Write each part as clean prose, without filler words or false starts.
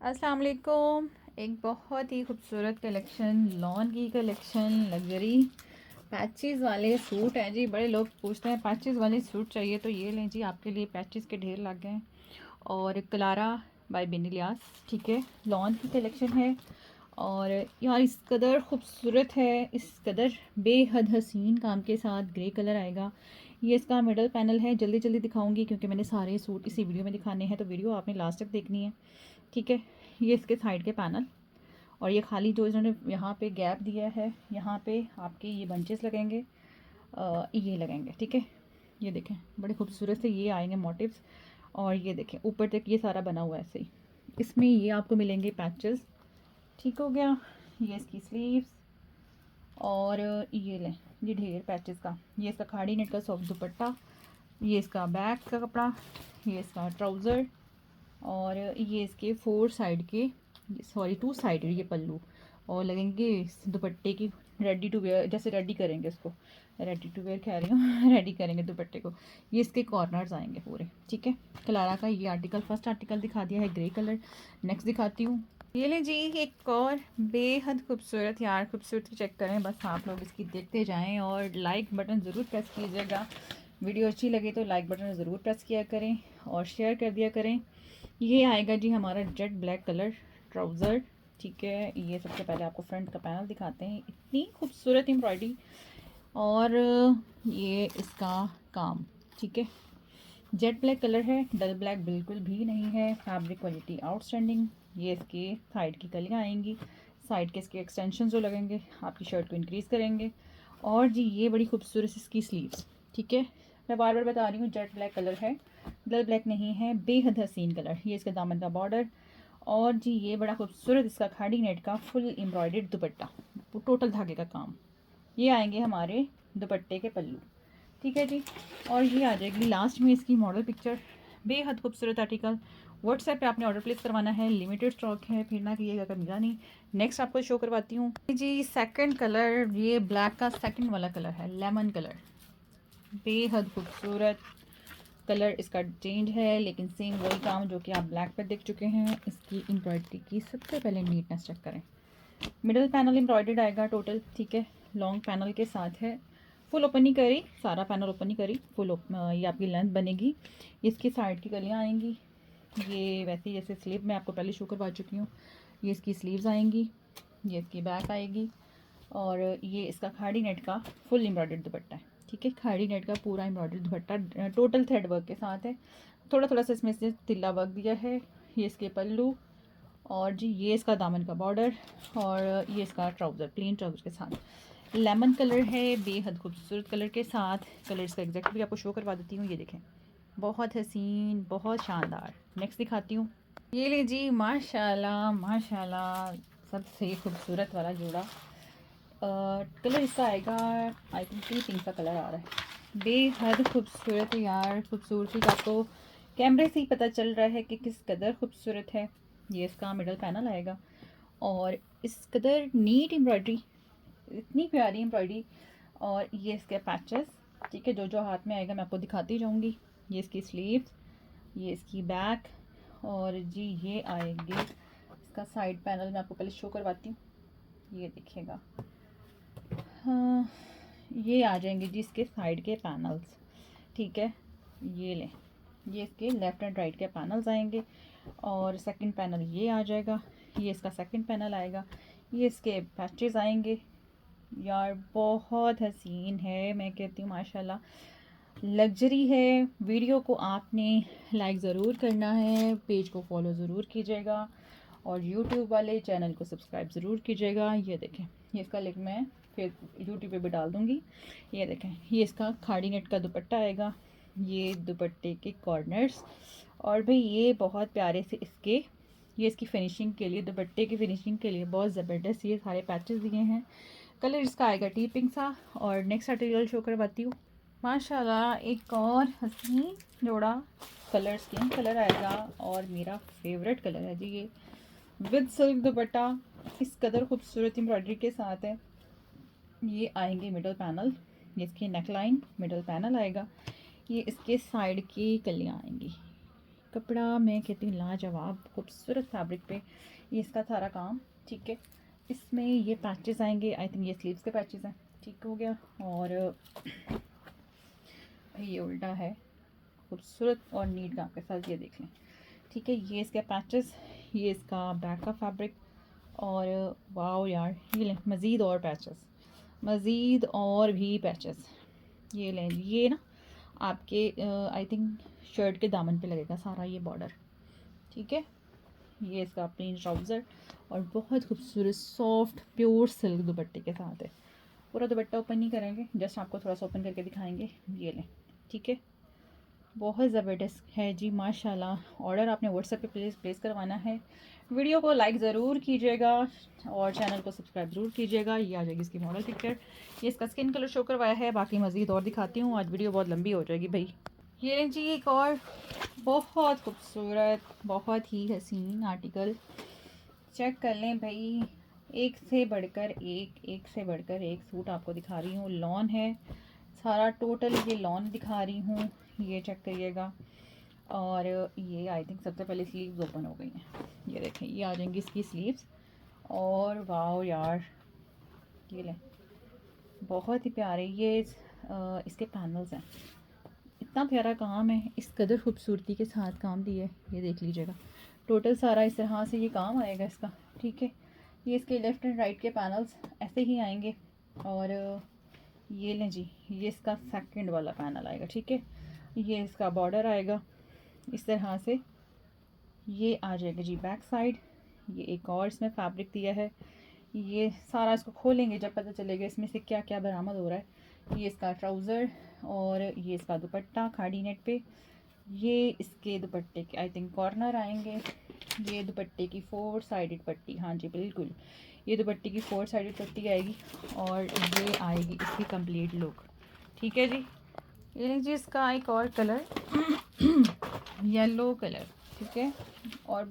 अस्सलाम वालेकुम। एक बहुत ही खूबसूरत कलेक्शन, लॉन की कलेक्शन, लग्जरी पैचेस वाले सूट हैं जी। बड़े लोग पूछते हैं पैचेस वाले सूट चाहिए, तो ये लें जी, आपके लिए पैचेस के ढेर लग गए हैं। और क्लारा बाय बिनिलियास, ठीक है, लॉन की कलेक्शन है। और यार इस कदर खूबसूरत है, इस कदर बेहद हसीन काम के साथ ग्रे कलर आएगा। ये इसका मिडल पैनल है। जल्दी जल्दी दिखाऊंगी क्योंकि मैंने सारे सूट इसी वीडियो में दिखाने हैं, तो वीडियो आपने लास्ट तक देखनी है, ठीक है। ये इसके साइड के पैनल, और ये खाली जो इन्होंने यहाँ पे गैप दिया है, यहाँ पे आपके ये बंचेस लगेंगे, ये लगेंगे, ठीक है। ये देखें बड़े खूबसूरत से ये आएंगे मोटिव्स। और ये देखें ऊपर तक ये सारा बना हुआ है ऐसे ही। इसमें ये आपको मिलेंगे पैचेस, ठीक हो गया। ये इसकी स्लीव्स, और ये लें ये ढेर पैचेस का। ये इसका खाड़ी नेट का सॉफ्ट दुपट्टा, ये इसका बैक का कपड़ा, ये इसका ट्राउज़र, और ये इसके फोर साइड के, सॉरी टू साइड ये पल्लू, और लगेंगे इस दुपट्टे की रेडी टू वेयर, जैसे रेडी करेंगे इसको, रेडी टू वेयर कह रही हूँ रेडी करेंगे दुपट्टे को। ये इसके कॉर्नर्स आएंगे पूरे, ठीक है। क्लारा का ये आर्टिकल, फर्स्ट आर्टिकल दिखा दिया है ग्रे कलर। नेक्स्ट दिखाती हूँ। ये ले जी एक और बेहद खूबसूरत, यार खूबसूरती चेक करें, बस आप लोग इसकी देखते जाएं और लाइक बटन ज़रूर प्रेस कीजिएगा। वीडियो अच्छी लगे तो लाइक बटन ज़रूर प्रेस किया करें और शेयर कर दिया करें। ये आएगा जी हमारा जेट ब्लैक कलर ट्राउज़र, ठीक है। ये सबसे पहले आपको फ्रंट का पैनल दिखाते हैं, इतनी खूबसूरत एम्ब्रॉयडरी, और ये इसका काम, ठीक है। जेट ब्लैक कलर है, डल ब्लैक बिल्कुल भी नहीं है, फैब्रिक क्वालिटी आउटस्टैंडिंग। ये इसके साइड की कलियाँ आएंगी, साइड के इसके एक्सटेंशन जो लगेंगे आपकी शर्ट को इंक्रीज़ करेंगे। और जी ये बड़ी खूबसूरत इसकी स्लीव्स, ठीक है। मैं बार बार बता रही हूँ जेट ब्लैक कलर है, डल ब्लैक नहीं है, बेहद हसीन कलर। ये इसका दामन का बॉर्डर, और जी ये बड़ा खूबसूरत इसका खाड़ी नेट का फुल एम्ब्रॉयडर्ड दुपट्टा, टोटल धागे का काम। ये आएंगे हमारे दुपट्टे के पल्लू, ठीक है जी। और ये आ जाएगी लास्ट में इसकी मॉडल पिक्चर। बेहद खूबसूरत आर्टिकल। व्हाट्सएप पे आपने ऑर्डर प्लेस करवाना है, लिमिटेड स्टॉक है, फिर ना करिएगा कभी नहीं। नेक्स्ट आपको शो करवाती हूँ जी। सेकंड कलर, ये ब्लैक का सेकंड वाला कलर है, लेमन कलर। बेहद खूबसूरत कलर इसका चेंज है, लेकिन सेम वही काम जो कि आप ब्लैक पर देख चुके हैं। इसकी एम्ब्रॉयडरी की सबसे पहले नीटनेस चेक करें। मिडल पैनल एम्ब्रॉयडर्ड आएगा टोटल, ठीक है। लॉन्ग पैनल के साथ है, फुल ओपन ही करी, सारा पैनल ओपन ही करी, ये आपकी लेंथ बनेगी। इसकी साइड की कलियाँ आएंगी, ये वैसे ही जैसे स्लीव मैं आपको पहले शो करवा चुकी हूँ। ये इसकी स्लीव्स आएंगी, ये इसकी बैक आएगी, और ये इसका खाड़ी नेट का फुल एम्ब्रॉयडर्ड दुपट्टा है, ठीक है। खाड़ी नेट का पूरा एम्ब्रॉयडर्ड दुपट्टा टोटल थ्रेड वर्क के साथ है। थोड़ा थोड़ा सा इसमें से तिल्ला वर्क दिया है। ये इसके पल्लू, और जी ये इसका दामन का बॉर्डर, और ये इसका ट्राउज़र प्लेन ट्राउज़र के साथ। लेमन कलर है, बेहद खूबसूरत कलर के साथ। कलर इसका एग्जैक्ट भी आपको शो करवा देती हूँ, ये देखें बहुत हसीन, बहुत शानदार। नेक्स्ट दिखाती हूँ। ये ले जी, माशाल्लाह माशाल्लाह, सबसे खूबसूरत वाला जोड़ा। कलर इसका आएगा, आई थिंक पिंक का कलर आ रहा है। बेहद खूबसूरत है यार, खूबसूरती का तो कैमरे से ही पता चल रहा है कि किस कदर खूबसूरत है। ये इसका मिडल पैनल आएगा, और इस कदर नीट एम्ब्रॉयडरी, इतनी प्यारी एम्ब्रॉयडरी। और ये इसके पैचेस, ठीक है, जो जो हाथ में आएगा मैं आपको दिखाती जाऊँगी। ये इसकी स्लीव्स, ये इसकी बैक, और जी ये आएंगे इसका साइड पैनल। मैं आपको पहले शो करवाती हूँ, ये देखिएगा। हाँ, ये आ जाएंगे जी इसके साइड के पैनल्स, ठीक है। ये लें, ये इसके लेफ़्ट एंड राइट के पैनल्स आएंगे, और सेकंड पैनल ये आ जाएगा, ये इसका सेकंड पैनल आएगा। ये इसके पैचेस आएंगे। यार बहुत हसीन है, मैं कहती हूँ माशाल्लाह, लग्जरी है। वीडियो को आपने लाइक ज़रूर करना है, पेज को फॉलो ज़रूर कीजिएगा, और यूट्यूब वाले चैनल को सब्सक्राइब ज़रूर कीजिएगा। ये देखें, ये इसका लिंक मैं फिर यूट्यूब पे भी डाल दूँगी। ये देखें, ये इसका खाड़ी नेट का दुपट्टा आएगा, ये दुपट्टे के कॉर्नर्स, और भाई ये बहुत प्यारे से इसके, ये इसकी फिनिशिंग के लिए, दुपट्टे की फिनिशिंग के लिए बहुत ज़बरदस्त ये सारे पैचेस दिए हैं। कलर इसका आएगा टी पिंक सा। और नेक्स्ट आर्टिकल शो करवाती हूँ। माशाल्लाह एक और हसीन जोड़ा कलर, स्किन कलर आएगा, और मेरा फेवरेट कलर है जी ये, विद सिल्क दुपट्टा, इस कदर खूबसूरत एम्ब्रॉयडरी के साथ है। ये आएंगे मिडल पैनल, ये इसकी नेक लाइन, मिडल पैनल आएगा, ये इसके साइड की कलियाँ आएंगी, कपड़ा मैं कहती हूँ लाजवाब खूबसूरत फैब्रिक पे ये इसका सारा काम। ठीक है, इसमें ये पैचेस आएंगे, आई थिंक ये स्लीव्स के पैचेस हैं। ठीक हो गया। और ये उल्टा है, खूबसूरत और नीट काम के साथ, ये देख लें। ठीक है, ये इसके पैचेस, ये इसका बैक का फैब्रिक। और वाओ यार, ये लें मज़ीद और पैचेस, मज़ीद और भी पैचेस। ये लें, ये ना आपके आई थिंक शर्ट के दामन पे लगेगा सारा ये बॉर्डर। ठीक है, ये इसका प्लेन ट्राउज़र और बहुत खूबसूरत सॉफ्ट प्योर सिल्क दुपट्टे के साथ है। पूरा दुपट्टा ओपन नहीं करेंगे, जस्ट आपको थोड़ा सा ओपन करके दिखाएंगे। ये लें, ठीक है, बहुत ज़बरदस्त है जी माशाल्लाह। ऑर्डर आपने व्हाट्सएप पे प्लेस करवाना है। वीडियो को लाइक ज़रूर कीजिएगा और चैनल को सब्सक्राइब ज़रूर कीजिएगा। ये आ जाएगी इसकी मॉडल पिक्चर, ये इसका स्किन कलर शो करवाया है। बाकी मज़ीद और दिखाती हूँ, आज वीडियो बहुत लंबी हो जाएगी भाई। ये लें जी एक और बहुत खूबसूरत, बहुत ही हसीन आर्टिकल, चेक कर लें भाई। एक से बढ़कर एक से बढ़कर एक सूट आपको दिखा रही हूँ। लॉन है सारा, टोटल ये लॉन दिखा रही हूँ, ये चेक करिएगा। और ये आई थिंक सबसे पहले स्लीव्स ओपन हो गई हैं, ये देखें, ये आ जाएंगी इसकी स्लीव्स। और वाओ यार, ये लें, बहुत ही प्यारे ये इसके पैनल्स हैं। इतना प्यारा काम है, इस कदर खूबसूरती के साथ काम दिया है, ये देख लीजिएगा। टोटल सारा इस तरह से ये काम आएगा इसका। ठीक है, ये इसके लेफ़्ट एंड राइट के पैनल्स ऐसे ही आएंगे। और ये लें जी, ये इसका सेकंड वाला पैनल आएगा। ठीक है, ये इसका बॉर्डर आएगा इस तरह से, ये आ जाएगा जी बैक साइड। ये एक और इसमें फैब्रिक दिया है, ये सारा इसको खोलेंगे जब पता चलेगा इसमें से क्या क्या बरामद हो रहा है। ये इसका ट्राउज़र और ये इसका दुपट्टा खाड़ी नेट पे। ये इसके दुपट्टे के आई थिंक कॉर्नर आएंगे। ये दुपट्टे की 4 साइडेड पट्टी, हाँ जी बिल्कुल, ये दुपट्टे की 4 साइडेड पट्टी आएगी। और ये आएगी इसकी कंप्लीट लुक। ठीक है जी, ये जी इसका एक और कलर येलो कलर। ठीक है, और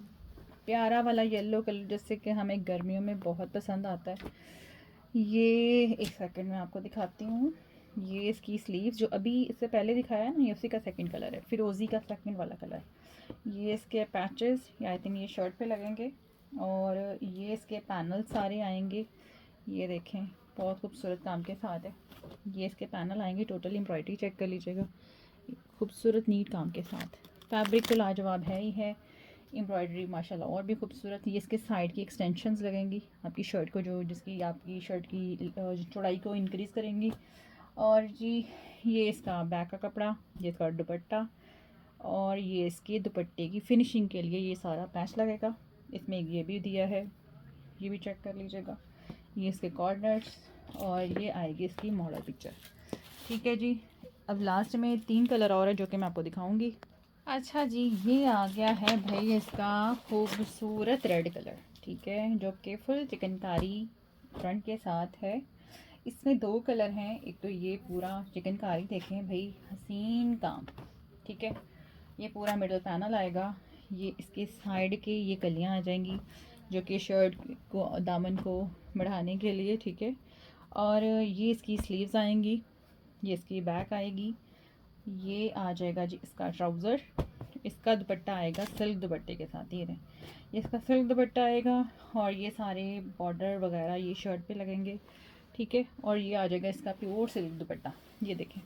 प्यारा वाला येलो कलर जैसे कि हमें गर्मियों में बहुत पसंद आता है। ये एक सेकंड में आपको दिखाती हूँ। ये इसकी स्लीव्स जो अभी इससे पहले दिखाया है ना, ये उसी का सेकंड कलर है, फिरोज़ी का सेकंड वाला कलर। ये इसके पैचेस, ये आई थिंक ये शर्ट पे लगेंगे। और ये इसके पैनल सारे आएंगे, ये देखें, बहुत खूबसूरत काम के साथ है। ये इसके पैनल आएंगे, टोटल एम्ब्रॉयडरी चेक कर लीजिएगा, खूबसूरत नीट काम के साथ। फैब्रिक तो लाजवाब है ही है, एम्ब्रॉयडरी माशाल्लाह और भी खूबसूरत। ये इसके साइड की एक्सटेंशंस लगेंगी आपकी शर्ट को, जो जिसकी आपकी शर्ट की चौड़ाई को इंक्रीज़ करेंगी। और जी ये इसका बैक का कपड़ा, ये इसका दुपट्टा। और ये इसके दुपट्टे की फिनिशिंग के लिए ये सारा पैच लगेगा, इसमें ये भी दिया है, ये भी चेक कर लीजिएगा। ये इसके कॉर्नर्स और ये आएगी इसकी मॉडल पिक्चर। ठीक है जी, अब लास्ट में 3 कलर और है जो कि मैं आपको दिखाऊंगी। अच्छा जी, ये आ गया है भाई इसका खूबसूरत रेड कलर। ठीक है, जो कि फुल चिकनकारी फ्रंट के साथ है। इसमें 2 कलर हैं, एक तो ये पूरा चिकनकारी देखें भाई, हसीन काम। ठीक है, ये पूरा मिडल पैनल आएगा, ये इसके साइड के ये कलियां आ जाएंगी जो कि शर्ट को दामन को बढ़ाने के लिए। ठीक है, और ये इसकी स्लीव्स आएंगी, ये इसकी बैक आएगी। ये आ जाएगा जी इसका ट्राउज़र, इसका दुपट्टा आएगा सिल्क दुपट्टे के साथ, ये इसका सिल्क दुपट्टा आएगा। और ये सारे बॉर्डर वगैरह ये शर्ट पे लगेंगे। ठीक है, और ये आ जाएगा इसका प्योर सिल्क दुपट्टा, ये देखें,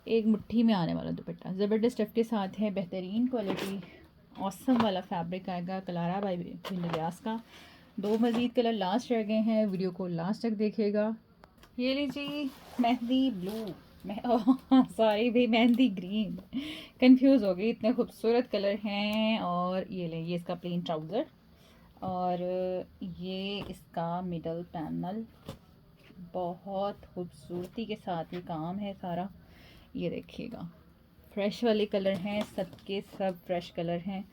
एक मुट्ठी में आने वाला दुपट्टा, ज़बरदस्त स्टफ़ के साथ है, बेहतरीन क्वालिटी, औसम वाला फैब्रिक आएगा कलारा बाई बिन लिबास का। 2 मज़ीद कलर लास्ट रह गए हैं, वीडियो को लास्ट तक देखिएगा। ये लीजिए मेहंदी ब्लू, सॉरी भाई मेहंदी ग्रीन, कंफ्यूज हो गई, इतने खूबसूरत कलर हैं। और ये ले, ये इसका प्लेन ट्राउज़र और ये इसका मिडल पैनल, बहुत खूबसूरती के साथ ये काम है सारा। ये देखिएगा, फ्रेश वाले कलर हैं, सब के सब फ्रेश कलर हैं।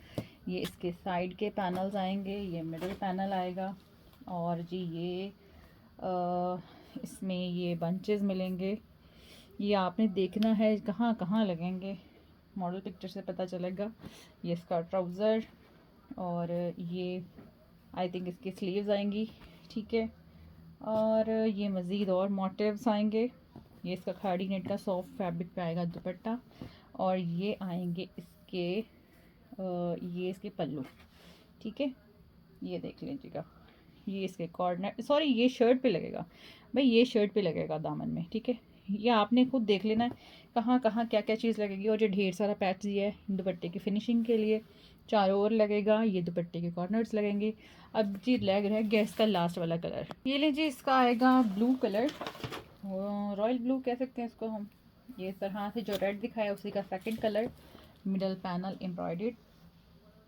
ये इसके साइड के पैनल्स आएंगे, ये मिडल पैनल आएगा। और जी ये इसमें ये बंचेस मिलेंगे, ये आपने देखना है कहाँ कहाँ लगेंगे, मॉडल पिक्चर से पता चलेगा। ये इसका ट्राउज़र और ये आई थिंक इसकी स्लीव्स आएंगी। ठीक है, और ये मज़ीद और मोटिव्स आएंगे। ये इसका खाड़ी नेट का सॉफ्ट फैब्रिक पे आएगा दुपट्टा। और ये आएंगे इसके ये इसके पल्लू, ठीक है, ये देख लीजिएगा, ये इसके कॉर्नर, सॉरी ये शर्ट पे लगेगा भाई, ये शर्ट पे लगेगा दामन में, ठीक है। ये आपने खुद देख लेना है कहाँ कहाँ क्या क्या चीज़ लगेगी। और जो ढेर सारा पैच दिया है दुपट्टे की फिनिशिंग के लिए, चारों ओर लगेगा, ये दुपट्टे के कॉर्नर्स लगेंगे। अब जी लग रहा है गैस का लास्ट वाला कलर, ये लीजिए, इसका आएगा ब्लू कलर, रॉयल ब्लू कह सकते हैं इसको हम। ये इस तरह से जो रेड दिखाया उसी का second colour, middle panel embroidered.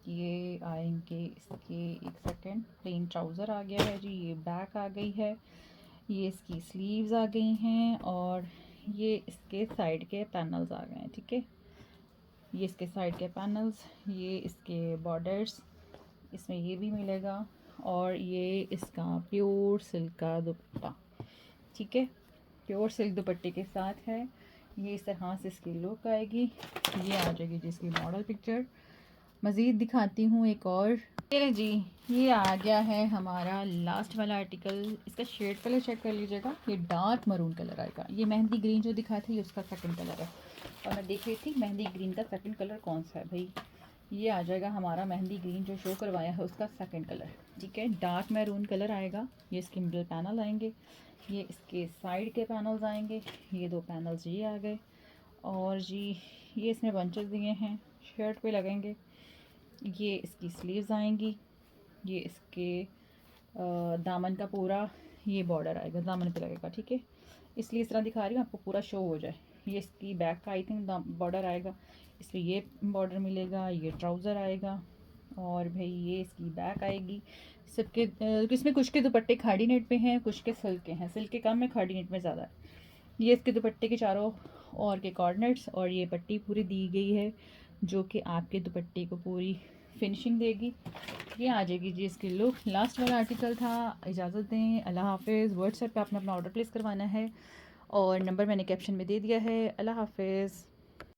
ये आएंगे इसके, एक सेकेंड, प्लेन ट्राउज़र आ गया है जी, ये बैक आ गई है, ये इसकी स्लीव्स आ गई हैं, और ये इसके साइड के पैनल्स आ गए हैं, ठीक है। ये इसके साइड के पैनल्स, ये इसके बॉर्डर्स, इसमें ये भी मिलेगा, और ये इसका प्योर सिल्क का दुपट्टा, ठीक है, प्योर सिल्क दुपट्टे के साथ है। ये इस तरह से इसकी लुक आएगी। ये आ जाएगी जी इसकी मॉडल पिक्चर। मज़ीद दिखाती हूँ एक और, ये जी, ये आ गया है हमारा लास्ट वाला आर्टिकल। इसका शेड कलर चेक कर लीजिएगा, ये डार्क मरून कलर आएगा। ये मेहंदी ग्रीन जो दिखा था ये उसका सेकंड कलर है, और मैं देख रही थी मेहंदी ग्रीन का सेकंड कलर कौन सा है भाई, ये आ जाएगा हमारा मेहंदी ग्रीन जो शो करवाया है उसका सेकंड कलर, ठीक है। डार्क मैरून कलर आएगा। ये इसके मिडल पैनल आएंगे, ये इसके साइड के पैनल्स आएंगे, ये दो पैनल्स ये आ गए, और जी ये इसमें बंचेस दिए हैं, शर्ट पे लगेंगे। ये इसकी स्लीव्स आएंगी, ये इसके दामन का पूरा ये बॉर्डर आएगा, दामन पे लगेगा, ठीक है। इसलिए इस तरह दिखा रही हूँ आपको पूरा शो हो जाए। ये इसकी बैक का आई थिंक बॉर्डर आएगा, इसलिए ये बॉर्डर मिलेगा, ये ट्राउज़र आएगा, और भाई ये इसकी बैक आएगी। सबके इसमें कुछ के दुपट्टे खाड़ी नेट पे हैं, कुछ के सिल्क के हैं, सिल्क के कम है, खाड़ी नेट में ज़्यादा है। ये इसके दुपट्टे के चारों और के कॉर्नर्स, और ये पट्टी पूरी दी गई है जो कि आपके दुपट्टे को पूरी फिनिशिंग देगी। ये आ जाएगी जी इसकी लुक। लास्ट वाला आर्टिकल था। इजाज़त दें, अल्लाह हाफिज़। व्हाट्सएप पे आपने अपना ऑर्डर प्लेस करवाना है, और नंबर मैंने कैप्शन में दे दिया है। अल्लाह हाफिज़।